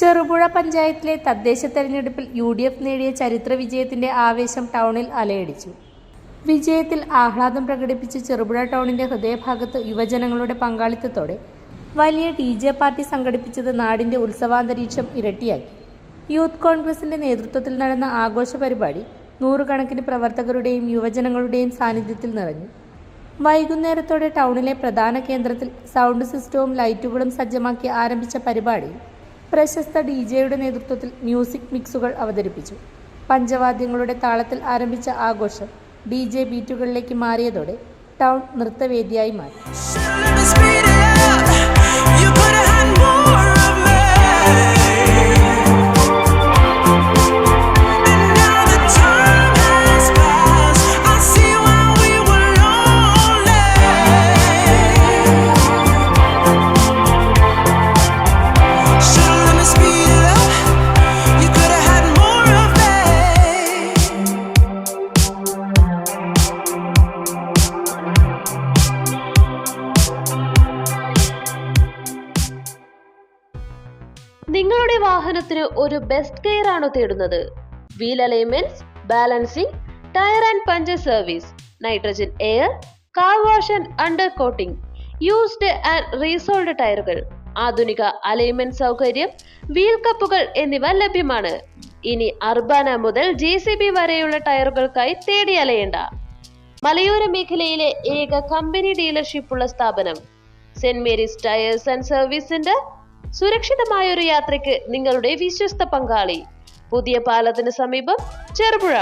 ചെറുപുഴ പഞ്ചായത്തിലെ തദ്ദേശ തെരഞ്ഞെടുപ്പിൽ UDF നേടിയ ചരിത്ര വിജയത്തിന്റെ ആവേശം ടൗണിൽ അലയടിച്ചു. വിജയത്തിൽ ആഹ്ലാദം പ്രകടിപ്പിച്ച് ചെറുപുഴ ടൗണിന്റെ ഹൃദയഭാഗത്ത് യുവജനങ്ങളുടെ പങ്കാളിത്തത്തോടെ വലിയ DJ പാർട്ടി സംഘടിപ്പിച്ചത് നാടിന്റെ ഉത്സവാന്തരീക്ഷം ഇരട്ടിയാക്കി. യൂത്ത് കോൺഗ്രസിന്റെ നേതൃത്വത്തിൽ നടന്ന ആഘോഷ പരിപാടി നൂറുകണക്കിന് പ്രവർത്തകരുടെയും യുവജനങ്ങളുടെയും സാന്നിധ്യത്തിൽ നിറഞ്ഞു. വൈകുന്നേരത്തോടെ ടൗണിലെ പ്രധാന കേന്ദ്രത്തിൽ സൗണ്ട് സിസ്റ്റവും ലൈറ്റുകളും സജ്ജമാക്കി ആരംഭിച്ച പരിപാടിയിൽ പ്രശസ്ത DJയുടെ നേതൃത്വത്തിൽ മ്യൂസിക് മിക്സുകൾ അവതരിപ്പിച്ചു. പഞ്ചവാദ്യങ്ങളുടെ താളത്തിൽ ആരംഭിച്ച ആഘോഷം DJ ബീറ്റുകളിലേക്ക് മാറിയതോടെ ടൗൺ നൃത്തവേദിയായി മാറി. നിങ്ങളുടെ വാഹനത്തിന് ഒരു ബെസ്റ്റ് കെയർ ആണോ തേടുന്നത്? Wheel alignments, balancing, tyre and puncture service, nitrogen air, car wash and undercoating, used and resold ടയറുകൾ, ആധുനിക അലൈൻമെന്റ് സൗകര്യം, വീൽ കപ്പുകൾ എന്നിവ ലഭ്യമാണ്. ഇനി അർബാന മുതൽ JCB വരെയുള്ള ടയറുകൾക്കായി തേടി അലയേണ്ട. മലയോര മേഖലയിലെ ഏക കമ്പനി ഡീലർഷിപ്പുള്ള സ്ഥാപനം saint Mary's tyres and service centre. സുരക്ഷിതമായ ഒരു യാത്രയ്ക്ക് നിങ്ങളുടെ വിശ്വസ്ത പങ്കാളി. പുതിയ പാലത്തിന് സമീപം, ചെറുപുഴ.